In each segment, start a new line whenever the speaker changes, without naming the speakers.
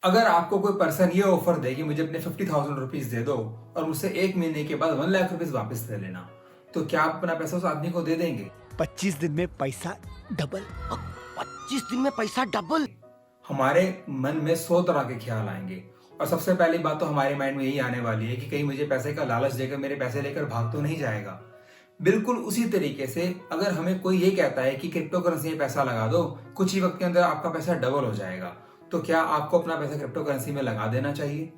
अगर आपको कोई पर्सन ये ऑफर दे कि मुझे अपने 50,000 रुपीज दे दो और मुझसे 1 महीने के बाद 1 लाख रुपीज वापस ले लेना, तो क्या आप अपना पैसा उस आदमी को दे देंगे?
25 दिन में पैसा डबल।
25 दिन में पैसा डबल?
हमारे मन में 100 तरह के ख्याल आएंगे और सबसे पहली बात तो हमारे माइंड में यही आने वाली है कि कहीं मुझे पैसे का लालच देकर मेरे पैसे लेकर भाग तो नहीं जाएगा। बिल्कुल उसी तरीके से अगर हमें कोई ये कहता है कि क्रिप्टो करेंसी में पैसा लगा दो, कुछ ही वक्त के अंदर आपका पैसा डबल हो जाएगा, तो क्या आपको अपना पैसा क्रिप्टो करेंसी में लगा देना चाहिए?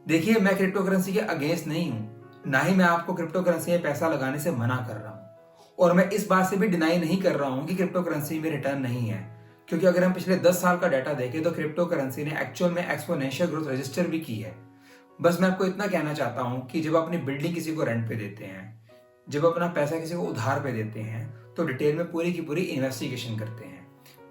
देखिए, मैं क्रिप्टो करेंसी के अगेंस्ट नहीं हूं, ना ही मैं आपको क्रिप्टो करेंसी में पैसा लगाने से मना कर रहा हूं, और मैं इस बात से भी डिनाई नहीं कर रहा हूं कि क्रिप्टो करेंसी में रिटर्न नहीं है, क्योंकि अगर हम पिछले 10 साल का डाटा देखें तो क्रिप्टो करेंसी ने एक्चुअल में एक्सपोनेंशियल ग्रोथ रजिस्टर भी की है। बस मैं आपको इतना कहना चाहता हूं कि जब आप अपनी बिल्डिंग किसी को रेंट पे देते हैं, जब अपना पैसा किसी को उधार पे देते हैं, तो डिटेल में पूरी की पूरी इन्वेस्टिगेशन करते हैं।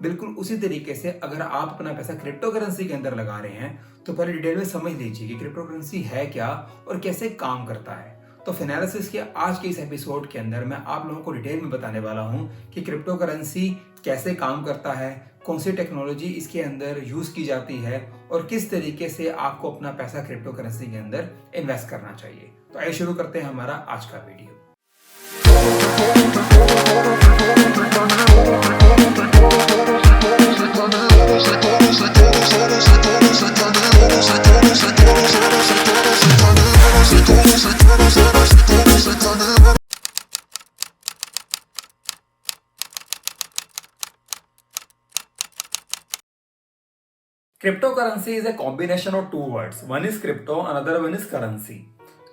बिल्कुल उसी तरीके से अगर आप अपना पैसा क्रिप्टो करेंसी के अंदर लगा रहे हैं, तो पहले डिटेल में समझ लीजिए कि क्रिप्टो करेंसी है क्या और कैसे काम करता है। तो फिनालिसिस के आज के इस एपिसोड के अंदर मैं आप लोगों को डिटेल में बताने वाला हूं कि क्रिप्टो करेंसी कैसे काम करता है, कौन सी टेक्नोलॉजी इसके अंदर यूज की जाती है और किस तरीके से आपको अपना पैसा क्रिप्टो करेंसी के अंदर इन्वेस्ट करना चाहिए। तो आइए शुरू करते हैं हमारा आज का video. Cryptocurrency is a combination of two words, one is crypto, another one is currency.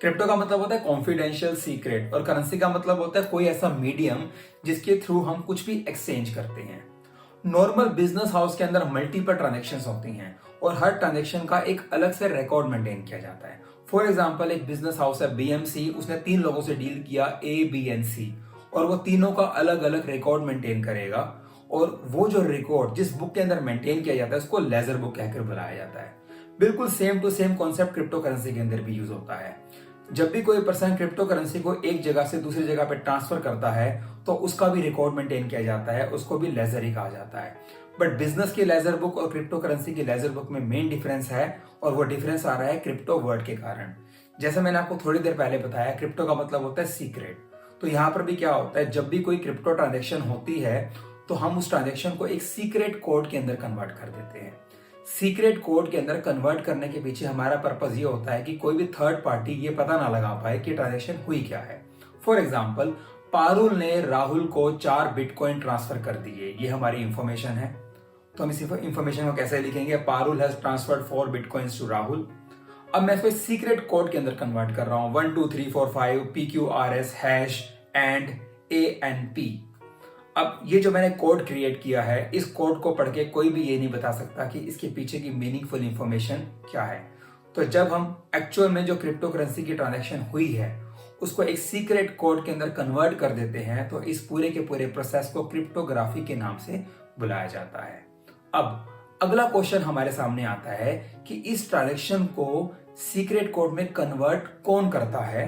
Crypto का मतलब होता है कॉन्फिडेंशियल सीक्रेट और करेंसी का मतलब होता है कोई ऐसा मीडियम जिसके थ्रू हम कुछ भी एक्सचेंज करते हैं। नॉर्मल बिजनेस हाउस के अंदर मल्टीपल ट्रांजेक्शन्स होती हैं और हर ट्रांजेक्शन का एक अलग से रिकॉर्ड मेंटेन किया जाता है। फॉर एग्जांपल, एक बिजनेस हाउस है बीएमसी, उसने 3 लोगों से डील किया ए, बी एंड सी, और वो तीनों का अलग अलग रिकॉर्ड मेंटेन करेगा और वो जो रिकॉर्ड जिस बुक के अंदर मेंटेन किया जाता है उसको लेजर बुक कहकर बुलाया जाता है। बिल्कुल same to same concept cryptocurrency के अंदर भी यूज होता है। जब भी कोई पर्सन क्रिप्टो करेंसी को एक जगह से दूसरी जगह पे ट्रांसफर करता है तो उसका भी रिकॉर्ड मेंटेन किया जाता है, उसको भी लेजर ही कहा जाता है। बट बिजनेस की लेजर बुक और क्रिप्टो करेंसी की लेजर बुक में मेन डिफरेंस है और वो डिफरेंस आ रहा है क्रिप्टो वर्ड के कारण। जैसे मैंने आपको थोड़ी देर पहले बताया, क्रिप्टो का मतलब होता है सीक्रेट। तो यहाँ पर भी क्या होता है, जब भी कोई क्रिप्टो ट्रांजेक्शन होती है तो हम उस ट्रांजेक्शन को एक सीक्रेट कोड के अंदर कन्वर्ट कर देते हैं। सीक्रेट कोड के अंदर कन्वर्ट करने के पीछे हमारा पर्पस ये होता है कि कोई भी थर्ड पार्टी ये पता ना लगा पाए कि ट्रांजेक्शन हुई क्या है। फॉर एग्जाम्पल, पारुल ने राहुल को 4 बिटकॉइन ट्रांसफर कर दिए, ये हमारी इंफॉर्मेशन है। तो हम इस इंफॉर्मेशन को कैसे लिखेंगे, Parul has transferred 4 bitcoins to Rahul. अब मैं इसको सीक्रेट कोड के अंदर कन्वर्ट कर रहा हूं, 1 2 3 4 5 PQRS हैश एंड ANP। अब ये जो मैंने कोड क्रिएट किया है, इस कोड को पढ़ के कोई भी ये नहीं बता सकता कि इसके पीछे की मीनिंगफुल इंफॉर्मेशन क्या है। तो जब हम एक्चुअल में जो क्रिप्टो करेंसी की ट्रांजैक्शन हुई है उसको एक सीक्रेट कोड के अंदर कन्वर्ट कर देते हैं, तो इस पूरे के पूरे प्रोसेस को क्रिप्टोग्राफी के नाम से बुलाया जाता है। अब अगला क्वेश्चन हमारे सामने आता है कि इस ट्रांजैक्शन को सीक्रेट कोड में कन्वर्ट कौन करता है,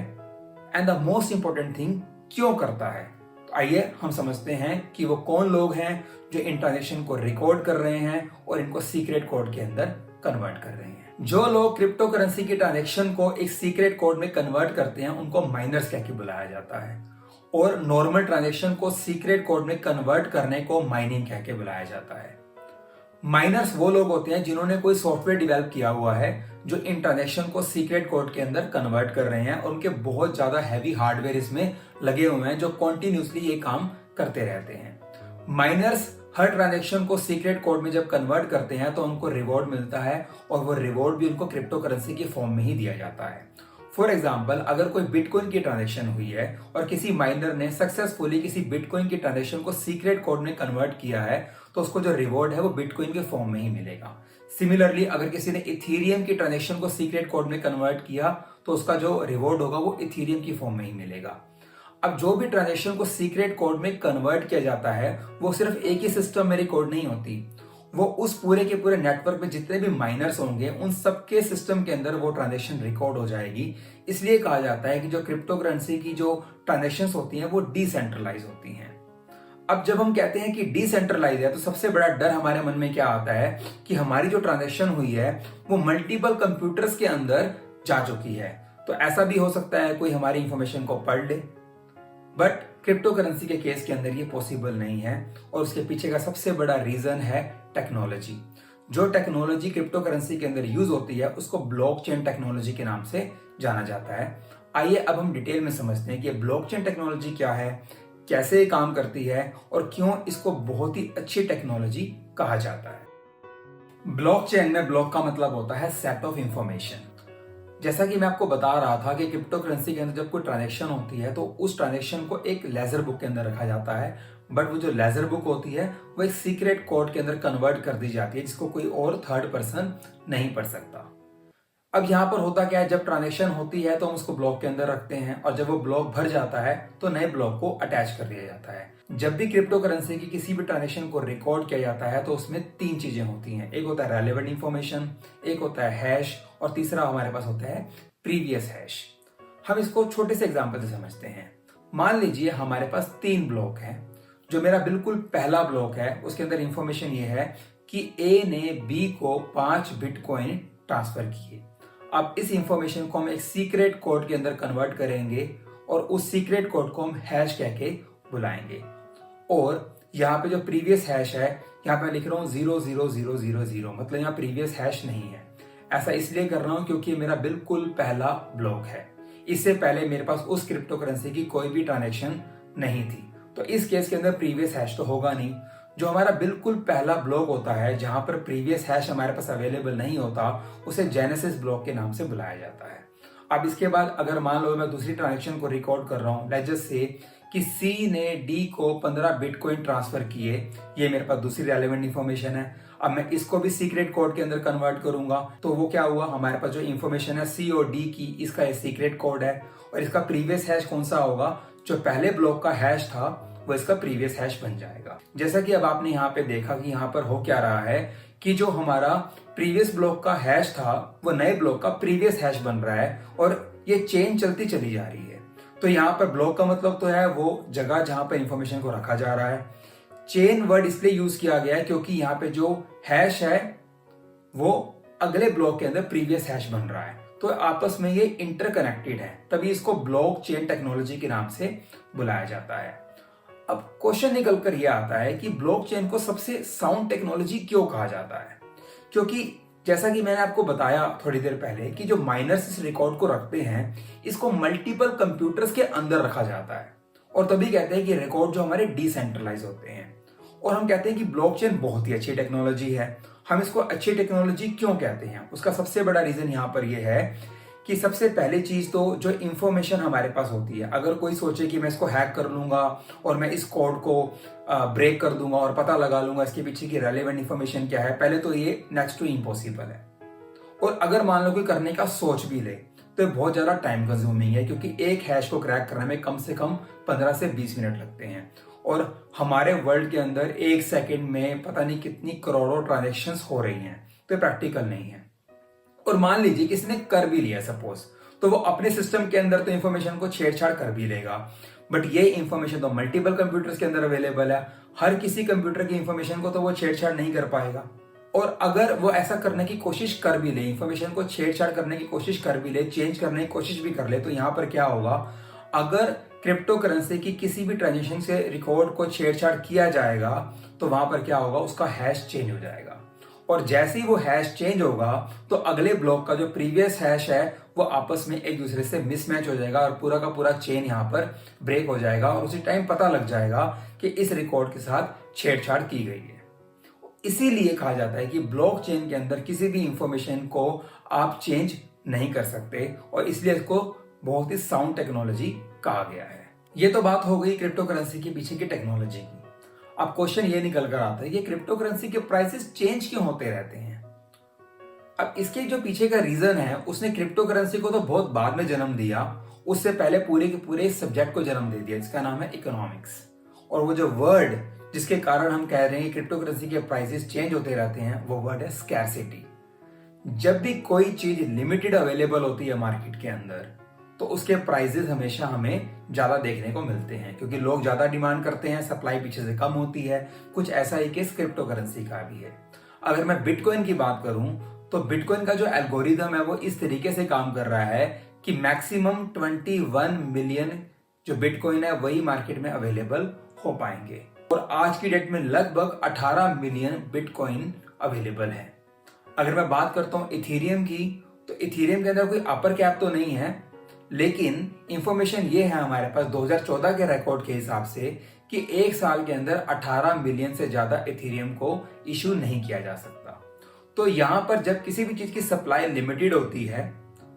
and the most important thing, क्यों करता है। आइए हम समझते हैं कि वो कौन लोग हैं जो इन ट्रांजेक्शन को रिकॉर्ड कर रहे हैं और इनको सीक्रेट कोड के अंदर कन्वर्ट कर रहे हैं। जो लोग क्रिप्टो करेंसी की ट्रांजेक्शन को एक सीक्रेट कोड में कन्वर्ट करते हैं उनको माइनर्स कह के बुलाया जाता है, और नॉर्मल ट्रांजेक्शन को सीक्रेट कोड में कन्वर्ट करने को माइनिंग कह के बुलाया जाता है। माइनर्स वो लोग होते हैं जिन्होंने कोई सॉफ्टवेयर डेवलप किया हुआ है जो इन ट्रांजेक्शन को सीक्रेट कोड के अंदर कन्वर्ट कर रहे हैं, और उनके बहुत ज्यादा हैवी हार्डवेयर इसमें लगे हुए हैं जो कॉन्टिन्यूसली ये काम करते रहते हैं। माइनर्स हर ट्रांजेक्शन को सीक्रेट कोड में जब कन्वर्ट करते हैं तो उनको रिवॉर्ड मिलता है, और वो रिवॉर्ड भी उनको क्रिप्टो करेंसी के फॉर्म में ही दिया जाता है। फॉर एग्जाम्पल, अगर कोई बिटकॉइन की ट्रांजेक्शन हुई है और किसी माइनर ने सक्सेसफुली किसी बिटकॉइन की ट्रांजेक्शन को सीक्रेट कोड में कन्वर्ट किया है, तो उसको जो रिवॉर्ड है वो बिटकॉइन के फॉर्म में ही मिलेगा। सिमिलरली, अगर किसी ने इथेरियम की ट्रांजेक्शन को सीक्रेट कोड में कन्वर्ट किया तो उसका जो रिवॉर्ड होगा वो इथेरियम की फॉर्म में ही मिलेगा। अब जो भी ट्रांजेक्शन को सीक्रेट कोड में कन्वर्ट किया जाता है वो सिर्फ एक ही सिस्टम में रिकॉर्ड नहीं होती, वो उस पूरे के पूरे नेटवर्क में जितने भी माइनर्स होंगे उन सबके सिस्टम के अंदर वो ट्रांजेक्शन रिकॉर्ड हो जाएगी। इसलिए कहा जाता है कि जो क्रिप्टो करेंसी की जो ट्रांजेक्शन्स होती हैं वो डिसेंट्रलाइज होती हैं। अब जब हम कहते हैं कि डिसेंट्रलाइज है तो सबसे बड़ा डर हमारे मन में क्या आता है कि हमारी जो ट्रांजैक्शन हुई है वो मल्टीपल कंप्यूटर्स के अंदर जा चुकी है। तो ऐसा भी हो सकता है कोई हमारी इंफॉर्मेशन को पढ़ ले, बट क्रिप्टो करेंसी के केस के अंदर ये पॉसिबल नहीं है। और उसके पीछे का सबसे बड़ा रीजन है टेक्नोलॉजी। जो टेक्नोलॉजी क्रिप्टो करेंसी के अंदर यूज होती है उसको ब्लॉकचेन टेक्नोलॉजी के नाम से जाना जाता है। आइए अब हम डिटेल में समझते हैं कि ब्लॉकचेन टेक्नोलॉजी क्या है, कैसे ये काम करती है और क्यों इसको बहुत ही अच्छी टेक्नोलॉजी कहा जाता है। ब्लॉकचेन में ब्लॉक का मतलब होता है सेट ऑफ इंफॉर्मेशन। जैसा कि मैं आपको बता रहा था कि क्रिप्टो करेंसी के अंदर जब कोई ट्रांजैक्शन होती है तो उस ट्रांजैक्शन को एक लेजर बुक के अंदर रखा जाता है, बट वो जो लेजर बुक होती है वो एक सीक्रेट कोड के अंदर कन्वर्ट कर दी जाती है जिसको कोई और थर्ड पर्सन नहीं पढ़ सकता। अब यहाँ पर होता क्या है, जब ट्रांजैक्शन होती है तो हम उसको ब्लॉक के अंदर रखते हैं और जब वो ब्लॉक भर जाता है तो नए ब्लॉक को अटैच कर दिया जाता है। जब भी क्रिप्टो करेंसी की किसी भी ट्रांजैक्शन को रिकॉर्ड किया जाता है तो उसमें तीन चीजें होती हैं। एक होता है रेलेवेंट इंफॉर्मेशन, एक होता है हैश और तीसरा हमारे पास होता है प्रीवियस हैश। हम इसको छोटे से एग्जांपल से समझते हैं। मान लीजिए हमारे पास तीन ब्लॉक हैं। जो मेरा बिल्कुल पहला ब्लॉक है उसके अंदर इंफॉर्मेशन ये है कि ए ने बी को 5 बिटकॉइन ट्रांसफर किए। अब इस इंफॉर्मेशन को हम एक सीक्रेट कोड के अंदर कन्वर्ट करेंगे और उस सीक्रेट कोड को हम हैश कह के बुलाएंगे। और यहाँ पे जो प्रीवियस हैश है, यहाँ पे मैं लिख रहा हूँ 00000, मतलब यहाँ प्रीवियस हैश नहीं है। ऐसा इसलिए कर रहा हूँ क्योंकि ये मेरा बिल्कुल पहला ब्लॉक है। इससे पहले मेरे पास उस क्रिप्टो करेंसी की कोई भी ट्रांजैक्शन नहीं थी, तो इस केस के अंदर प्रीवियस हैश तो होगा नहीं। जो हमारा बिल्कुल पहला ब्लॉक होता है जहां पर प्रीवियस हैश हमारे पास अवेलेबल नहीं होता, उसे जेनेसिस ब्लॉक के नाम से बुलाया जाता है। अब इसके बाद अगर मान लो मैं दूसरी ट्रांजैक्शन को रिकॉर्ड कर रहा हूं, लेट्स जस्ट से कि सी ने डी को 15 बिटकॉइन ट्रांसफर किए, ये मेरे पास दूसरी रेलेवेंट इंफॉर्मेशन है। अब मैं इसको भी सीक्रेट कोड के अंदर कन्वर्ट करूंगा तो वो क्या हुआ, हमारे पास जो इंफॉर्मेशन है सी और डी की, इसका एक सीक्रेट कोड है और इसका प्रीवियस हैश कौन सा होगा, जो पहले ब्लॉक का हैश था वो इसका प्रीवियस हैश बन जाएगा। जैसा कि अब आपने यहाँ पे देखा कि यहाँ पर हो क्या रहा है कि जो हमारा प्रीवियस ब्लॉक का हैश था वो नए ब्लॉक का प्रीवियस हैश बन रहा है और ये चेन चलती चली जा रही है। तो यहाँ पर ब्लॉक का मतलब तो है वो जगह जहां पर इंफॉर्मेशन को रखा जा रहा है। चेन वर्ड इसलिए यूज किया गया है क्योंकि यहाँ पे जो हैश है वो अगले ब्लॉक के अंदर प्रीवियस हैश बन रहा है, तो आपस में ये इंटरकनेक्टेड है, तभी इसको ब्लॉक चेन टेक्नोलॉजी के नाम से बुलाया जाता है। अब क्वेश्चन निकल कर यह आता है कि ब्लॉकचेन को सबसे साउंड टेक्नोलॉजी क्यों कहा जाता है, क्योंकि जैसा कि मैंने आपको बताया थोड़ी देर पहले कि जो माइनर्स इस रिकॉर्ड को रखते हैं इसको मल्टीपल कंप्यूटर्स के अंदर रखा जाता है और तभी कहते हैं कि रिकॉर्ड जो हमारे डिसेंट्रलाइज होते हैं। और हम कहते हैं कि ब्लॉकचेन बहुत ही अच्छी टेक्नोलॉजी है। हम इसको अच्छी टेक्नोलॉजी क्यों कहते हैं, उसका सबसे बड़ा रीजन यहाँ पर यह है कि सबसे पहली चीज तो जो इंफॉर्मेशन हमारे पास होती है, अगर कोई सोचे कि मैं इसको हैक कर लूंगा और मैं इस कोड को ब्रेक कर दूंगा और पता लगा लूंगा इसके पीछे की रेलेवेंट इंफॉर्मेशन क्या है, पहले तो ये नेक्स्ट टू इम्पॉसिबल है। और अगर मान लो कोई करने का सोच भी ले तो ये बहुत ज्यादा टाइम कंज्यूमिंग है, क्योंकि एक हैश को क्रैक करने में कम से कम 15 से 20 मिनट लगते हैं और हमारे वर्ल्ड के अंदर एक सेकेंड में पता नहीं कितनी करोड़ों ट्रांजेक्शन्स हो रही हैं, तो प्रैक्टिकल नहीं है। और मान लीजिए किसी ने कर भी लिया सपोज, तो वो अपने सिस्टम के अंदर तो इंफॉर्मेशन को छेड़छाड़ कर भी लेगा, बट ये इंफॉर्मेशन तो मल्टीपल कंप्यूटर्स के अंदर अवेलेबल है। हर किसी कंप्यूटर की इंफॉर्मेशन को तो वो छेड़छाड़ नहीं कर पाएगा। और अगर वो ऐसा करने की कोशिश कर भी ले, इंफॉर्मेशन को छेड़छाड़ करने की कोशिश कर भी ले, चेंज करने की कोशिश भी कर ले, तो यहाँ पर क्या होगा, अगर क्रिप्टो करेंसी की किसी भी ट्रांजेक्शन से रिकॉर्ड को छेड़छाड़ किया जाएगा तो वहां पर क्या होगा, उसका हैश चेंज हो जाएगा। और जैसे ही वो हैश चेंज होगा तो अगले ब्लॉक का जो प्रीवियस हैश है वो आपस में एक दूसरे से मिसमैच हो जाएगा और पूरा का पूरा चेन यहाँ पर ब्रेक हो जाएगा और उसी टाइम पता लग जाएगा कि इस रिकॉर्ड के साथ छेड़छाड़ की गई है। इसीलिए कहा जाता है कि ब्लॉकचेन के अंदर किसी भी इंफॉर्मेशन को आप चेंज नहीं कर सकते और इसलिए इसको बहुत ही साउंड टेक्नोलॉजी कहा गया है। ये तो बात हो गई क्रिप्टो करेंसी के पीछे की टेक्नोलॉजी की। अब क्वेश्चन ये निकल कर आता है कि क्रिप्टो करेंसी के प्राइसेस चेंज क्यों होते रहते हैं। अब इसके जो पीछे का रीजन है, उसने क्रिप्टो करेंसी को तो बहुत बाद में जन्म दिया, उससे पहले पूरे के पूरे सब्जेक्ट को जन्म दे दिया, जिसका नाम है इकोनॉमिक्स। और वो जो वर्ड जिसके कारण हम कह रहे हैं क्रिप्टो करेंसी के प्राइसेस चेंज होते रहते हैं, वो वर्ड है स्कैरसिटी। जब भी कोई चीज लिमिटेड अवेलेबल होती है मार्केट के अंदर तो उसके प्राइजेस हमेशा हमें ज्यादा देखने को मिलते हैं, क्योंकि लोग ज्यादा डिमांड करते हैं, सप्लाई पीछे से कम होती है। कुछ ऐसा ही केस क्रिप्टो करेंसी का भी है। अगर मैं बिटकॉइन की बात करूं तो बिटकॉइन का जो एल्गोरिदम है वो इस तरीके से काम कर रहा है कि मैक्सिमम 21 मिलियन जो बिटकॉइन है वही मार्केट में अवेलेबल हो पाएंगे, और आज की डेट में लगभग 18 मिलियन बिटकॉइन अवेलेबल है। अगर मैं बात करता हूं इथेरियम की, तो इथेरियम के अंदर कोई अपर कैप तो नहीं है, लेकिन इंफॉर्मेशन ये है हमारे पास 2014 के रिकॉर्ड के हिसाब से कि एक साल के अंदर 18 मिलियन से ज्यादा इथेरियम को इशू नहीं किया जा सकता। तो यहां पर जब किसी भी चीज की सप्लाई लिमिटेड होती है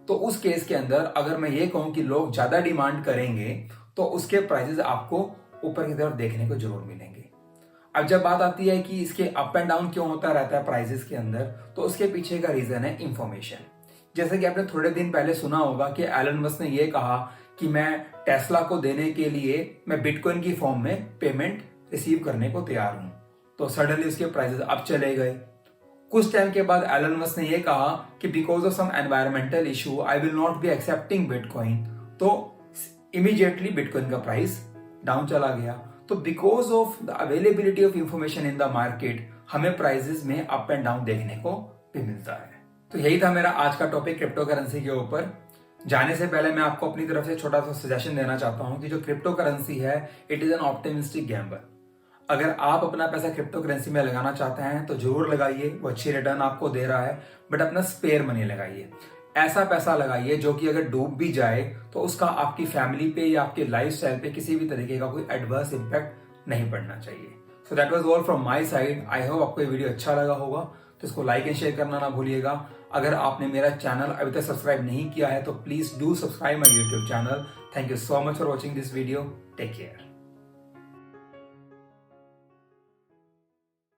तो उस केस के अंदर अगर मैं ये कहूं कि लोग ज्यादा डिमांड करेंगे तो उसके प्राइसेस आपको ऊपर की तरफ देखने को जरूर मिलेंगे। अब जब बात आती है कि इसके अप एंड डाउन क्यों होता रहता है प्राइसेस के अंदर, तो उसके पीछे का रीजन है इंफॉर्मेशन। जैसे कि आपने थोड़े दिन पहले सुना होगा कि एलन मस्क ने यह कहा कि मैं टेस्ला को देने के लिए मैं बिटकॉइन की फॉर्म में पेमेंट रिसीव करने को तैयार हूं, तो सडनली उसके प्राइसेस अब चले गए। कुछ टाइम के बाद एलन मस्क ने यह कहा कि because of some environmental issue I will not be accepting bitcoin, तो इमीडिएटली बिटकॉइन का प्राइस डाउन चला गया। तो because of the availability of information in the market हमें प्राइसेस में अप एंड डाउन देखने को भी मिलता है। तो यही था मेरा आज का टॉपिक क्रिप्टो करेंसी के ऊपर। जाने से पहले मैं आपको अपनी तरफ से छोटा सा सजेशन देना चाहता हूं कि जो क्रिप्टो करेंसी है it is an optimistic Gamble. अगर आप अपना पैसा क्रिप्टो करेंसी में लगाना चाहते हैं तो जरूर लगाइए, वो अच्छी रिटर्न आपको दे रहा है, बट अपना स्पेयर मनी लगाइए। ऐसा पैसा लगाइए जो कि अगर डूब भी जाए तो उसका आपकी फैमिली पे या आपके लाइफस्टाइल पे किसी भी तरीके का कोई एडवर्स इम्पैक्ट नहीं पड़ना चाहिए। So that was all from my side. I hope आपको ये वीडियो अच्छा लगा होगा, तो इसको लाइक एंड शेयर करना ना भूलिएगा। अगर आपने मेरा चैनल अभी तक सब्सक्राइब नहीं किया है तो please do subscribe my YouTube channel. Thank you so much for watching this video. Take care.